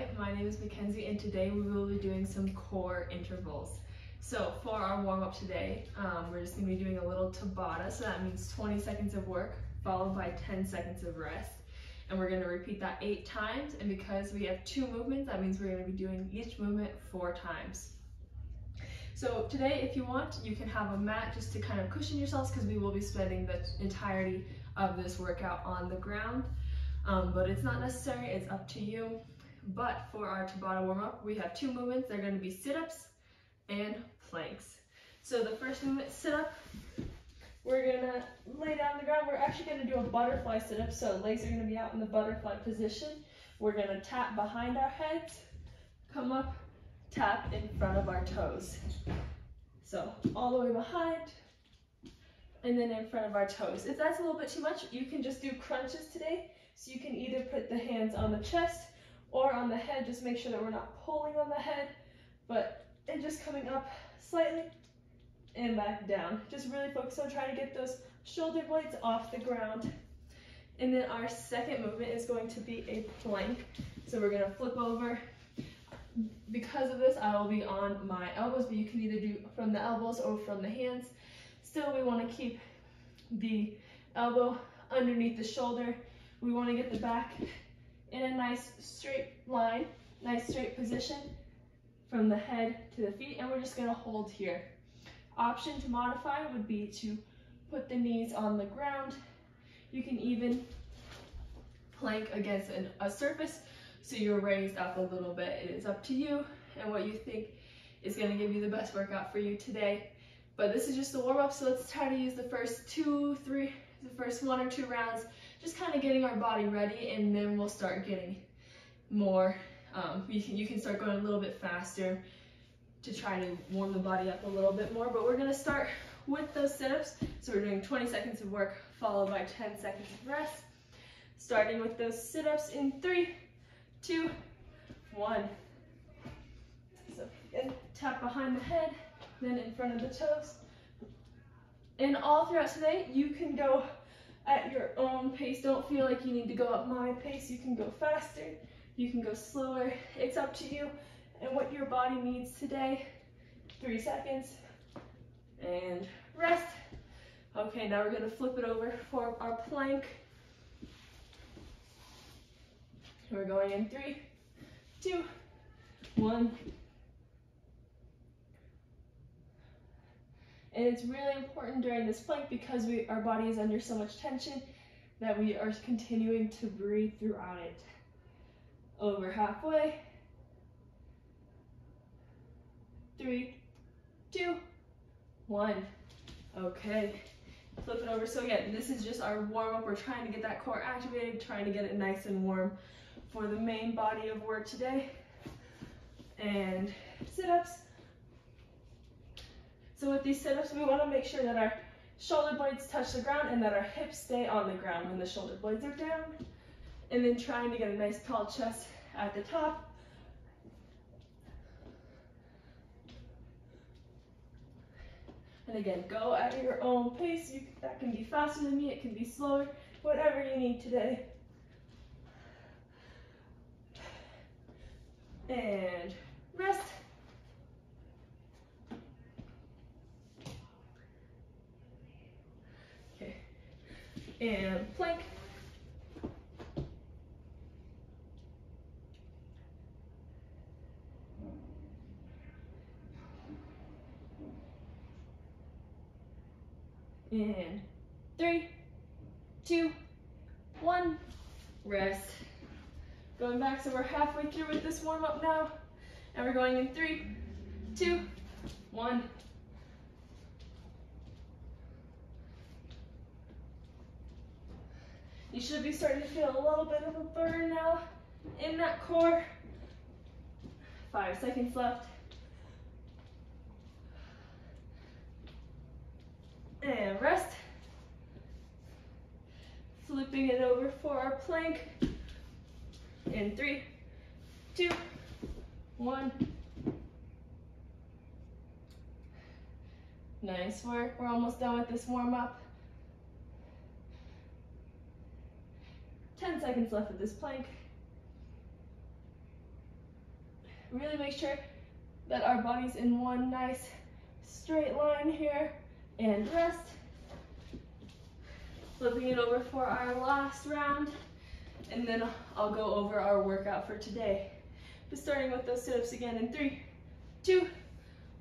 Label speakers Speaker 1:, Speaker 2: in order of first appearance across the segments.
Speaker 1: Hi, my name is Mackenzie and today we will be doing some core intervals. So for our warm-up today, we're just going to be doing a little Tabata, so that means 20 seconds of work followed by 10 seconds of rest. And we're going to repeat that 8 times, and because we have 2 movements, that means we're going to be doing each movement 4 times. So today, if you want, you can have a mat just to kind of cushion yourselves because we will be spending the entirety of this workout on the ground. But it's not necessary, it's up to you. But for our Tabata warm-up, we have 2 movements. They're going to be sit-ups and planks. So the first movement, sit-up, we're going to lay down on the ground. We're actually going to do a butterfly sit-up, so legs are going to be out in the butterfly position. We're going to tap behind our heads, come up, tap in front of our toes. So all the way behind, and then in front of our toes. If that's a little bit too much, you can just do crunches today. So you can either put the hands on the chest or on the head. Just make sure that we're not pulling on the head, and just coming up slightly and back down. Just really focus on trying to get those shoulder blades off the ground. And then our second movement is going to be a plank. So we're gonna flip over. Because of this, I will be on my elbows, but you can either do from the elbows or from the hands. Still, we wanna keep the elbow underneath the shoulder. We wanna get the back in a nice straight line, nice straight position from the head to the feet, and we're just gonna hold here. Option to modify would be to put the knees on the ground. You can even plank against a surface so you're raised up a little bit. It is up to you and what you think is gonna give you the best workout for you today. But this is just the warm up, so let's try to use the first 1 or 2 rounds, just kind of getting our body ready, and then we'll start getting more. You can start going a little bit faster to try to warm the body up a little bit more, but we're gonna start with those sit-ups. So we're doing 20 seconds of work followed by 10 seconds of rest. Starting with those sit-ups in 3, 2, 1. So again, tap behind the head, then in front of the toes. And all throughout today, you can go at your own pace. Don't feel like you need to go at my pace. You can go faster, you can go slower. It's up to you and what your body needs today. 3 seconds and rest. Okay, now we're gonna flip it over for our plank. We're going in 3, 2, 1. And it's really important during this plank because our body is under so much tension that we are continuing to breathe throughout it. Over halfway. 3, 2, 1. Okay, flip it over. So again, this is just our warm up. We're trying to get that core activated, trying to get it nice and warm for the main body of work today. And sit-ups. So with these sit-ups, we want to make sure that our shoulder blades touch the ground and that our hips stay on the ground when the shoulder blades are down. And then trying to get a nice tall chest at the top. And again, go at your own pace. That can be faster than me, it can be slower, whatever you need today. And rest. Okay, and plank. And 3, 2, 1, rest. Going back, so we're halfway through with this warm up now. And we're going in 3, 2, 1. You should be starting to feel a little bit of a burn now in that core. 5 seconds left. And rest. Flipping it over for our plank. In 3, 2, 1. Nice work. We're almost done with this warm up. 10 seconds left of this plank. Really make sure that our body's in one nice straight line here, and rest. Flipping it over for our last round, and then I'll go over our workout for today. But starting with those sit-ups again in 3, 2,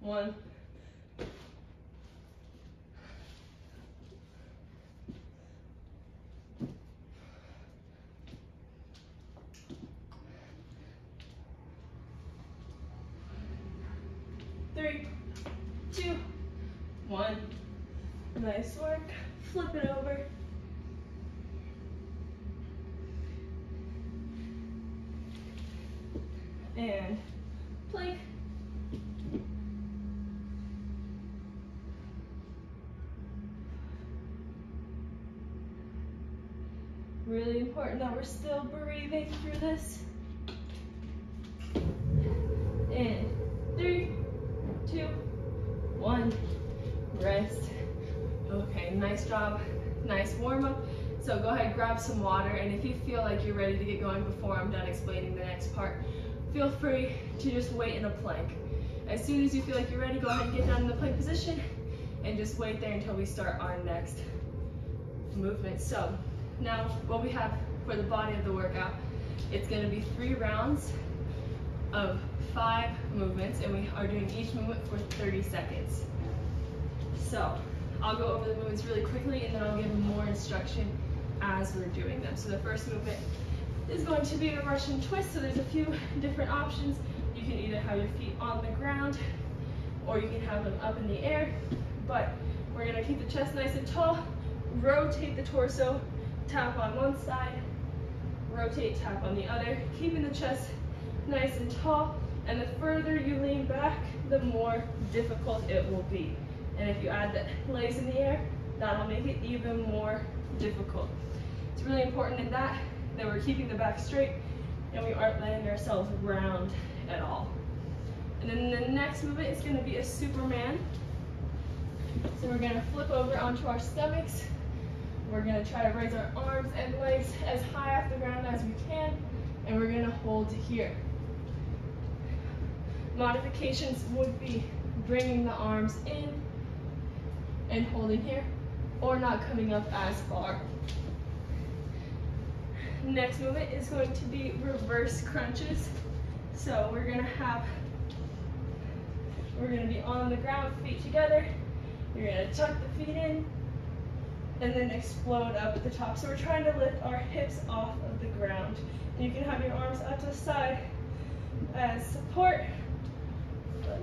Speaker 1: 1. Three, 2, 1. Nice work. Flip it over. And plank. Really important that we're still breathing through this. And 3, 2, 1. Rest. Okay, nice job. Nice warm up. So go ahead, grab some water, and if you feel like you're ready to get going before I'm done explaining the next part, feel free to just wait in a plank. As soon as you feel like you're ready, go ahead and get down in the plank position and just wait there until we start our next movement. So now what we have for the body of the workout, it's going to be 3 rounds of 5 movements, and we are doing each movement for 30 seconds. So I'll go over the movements really quickly, and then I'll give more instruction as we're doing them. So the first movement is going to be a Russian twist. So there's a few different options. You can either have your feet on the ground, or you can have them up in the air, but we're going to keep the chest nice and tall, rotate the torso, tap on one side, rotate, tap on the other, keeping the chest nice and tall, and the further you lean back, the more difficult it will be. And if you add the legs in the air, that'll make it even more difficult. It's really important in that we're keeping the back straight and we aren't letting ourselves round at all. And then the next movement is going to be a Superman. So we're going to flip over onto our stomachs. We're going to try to raise our arms and legs as high off the ground as we can, and we're going to hold here. Modifications would be bringing the arms in and holding here, or not coming up as far. Next movement is going to be reverse crunches. So we're going to be on the ground, feet together. You're going to tuck the feet in and then explode up at the top. So we're trying to lift our hips off of the ground. And you can have your arms up to the side as support,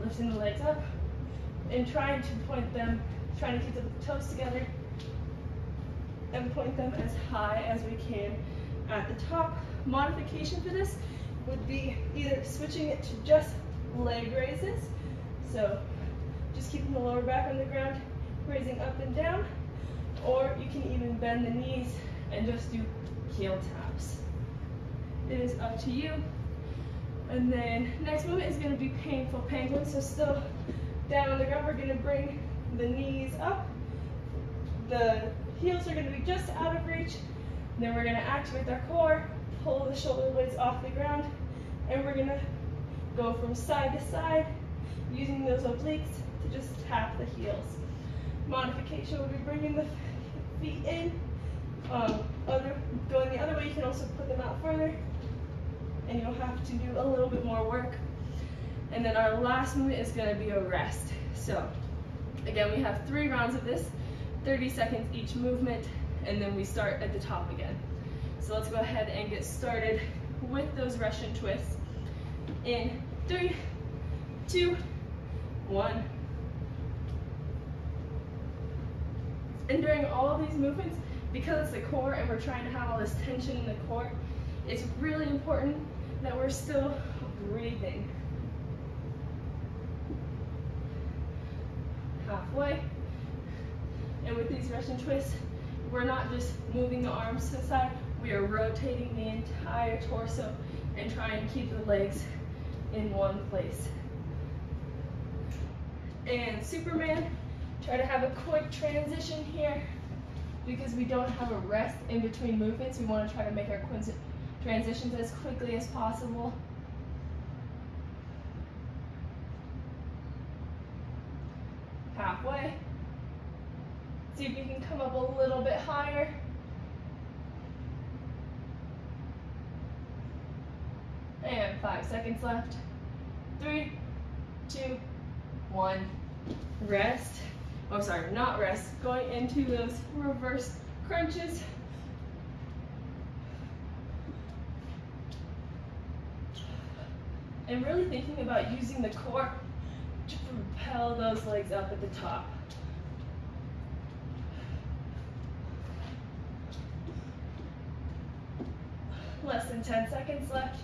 Speaker 1: lifting the legs up and trying to keep the toes together and point them as high as we can at the top. Modification for this would be either switching it to just leg raises, so just keeping the lower back on the ground, raising up and down, or you can even bend the knees and just do heel taps. It is up to you. And then next movement is going to be painful penguin. So still down on the ground, we're going to bring the knees up. The heels are going to be just out of reach. And then we're going to activate our core, pull the shoulder blades off the ground, and we're going to go from side to side using those obliques to just tap the heels. Modification will be bringing the feet in. Going the other way, you can also put them out further, and you'll have to do a little bit more work. And then our last movement is going to be a rest. So again, we have 3 rounds of this, 30 seconds each movement, and then we start at the top again. So let's go ahead and get started with those Russian twists in 3, 2, 1. And during all of these movements, because it's the core and we're trying to have all this tension in the core, it's really important that we're still breathing. Halfway. And with these Russian twists, we're not just moving the arms to the side, we are rotating the entire torso and trying to keep the legs in one place. And Superman, try to have a quick transition here because we don't have a rest in between movements. We want to try to make our transitions as quickly as possible. Halfway. See if you can come up a little bit higher. And 5 seconds left. 3, 2, 1. Rest. Oh, sorry, not rest. Going into those reverse crunches. And really thinking about using the core to propel those legs up at the top. Less than 10 seconds left.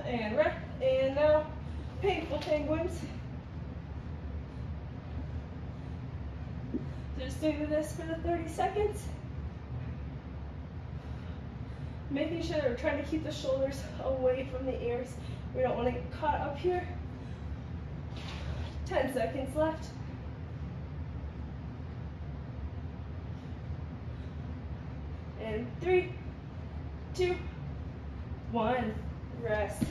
Speaker 1: And rest. And now, painful penguins. Just do this for the 30 seconds. Making sure that we're trying to keep the shoulders away from the ears. We don't want to get caught up here. 10 seconds left. And 3, 2, 1, rest.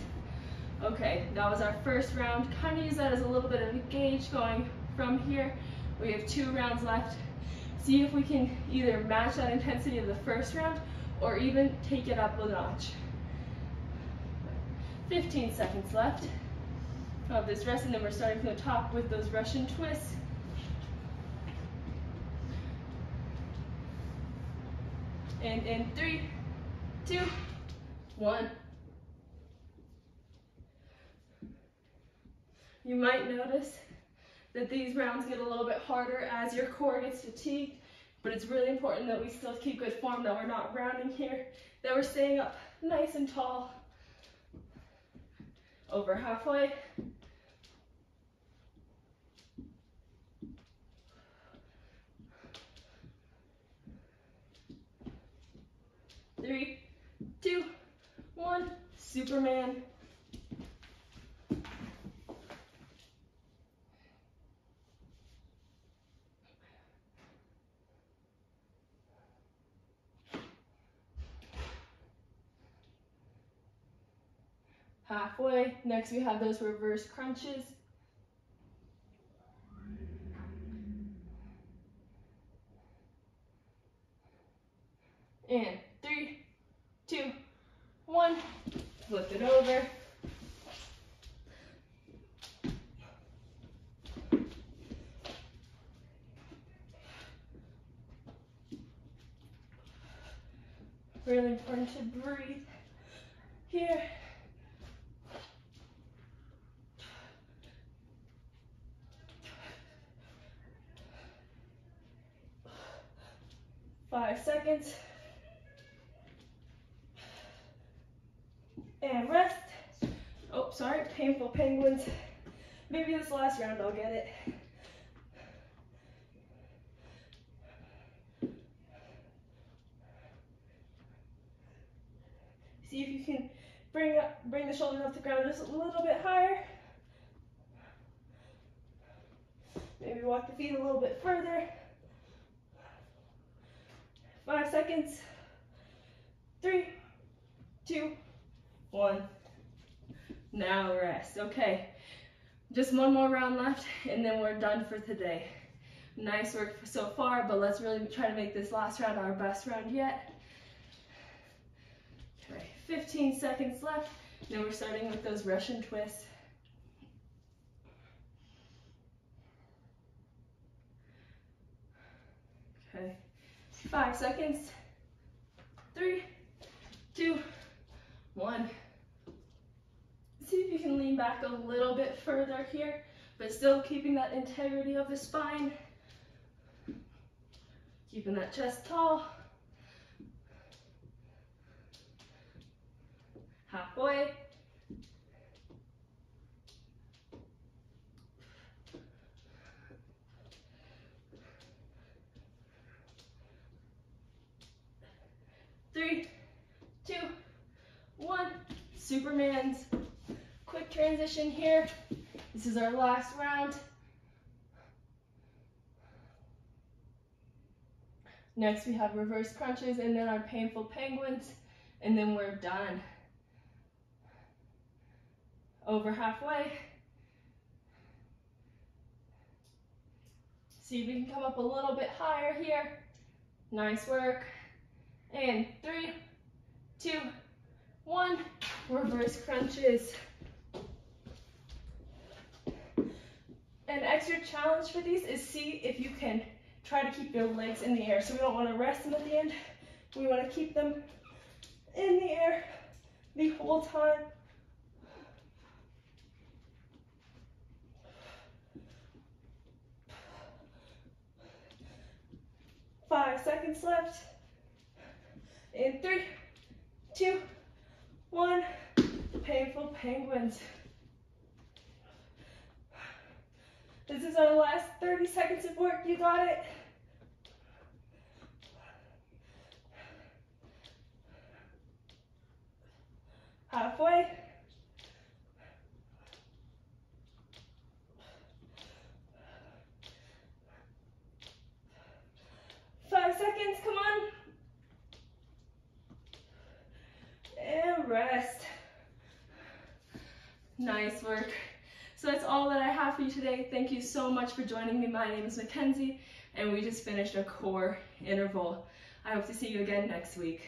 Speaker 1: Okay, that was our first round. Kind of use that as a little bit of a gauge going from here. We have 2 rounds left. See if we can either match that intensity of the first round or even take it up a notch. 15 seconds left of this rest, and then we're starting from the top with those Russian twists. And in 3, 2, 1. You might notice that these rounds get a little bit harder as your core gets fatigued, but it's really important that we still keep good form, that we're not rounding here, that we're staying up nice and tall. Over halfway. Three, 2, 1, Superman. Halfway. Next we have those reverse crunches. And 3, 2, 1, flip it over. Really important to breathe here. Five seconds. And rest. Oh, sorry, painful penguins. Maybe this last round I'll get it. See if you can bring the shoulders off the ground just a little bit higher. Maybe walk the feet a little bit further. 5 seconds. 3, 2, 1. Now rest. Okay, just one more round left and then we're done for today. Nice work so far, but let's really try to make this last round our best round yet. Okay, 15 seconds left. Then we're starting with those Russian twists. Okay, 5 seconds. 3, 2, 1. See if you can lean back a little bit further here, but still keeping that integrity of the spine. Keeping that chest tall. Halfway. Three, 2, 1. Superman's. Quick transition here. This is our last round. Next we have reverse crunches and then our painful penguins, and then we're done. over halfway. See if we can come up a little bit higher here. Nice work. And 3, 2, 1, reverse crunches. An extra challenge for these is see if you can try to keep your legs in the air. So we don't want to rest them at the end. We want to keep them in the air the whole time. Five seconds left. In 3, 2, 1. Painful penguins. This is our last 30 seconds of work. You got it. Halfway. Seconds, come on. And rest. Nice work. So that's all that I have for you today. Thank you so much for joining me. My name is Mackenzie, and we just finished a core interval. I hope to see you again next week.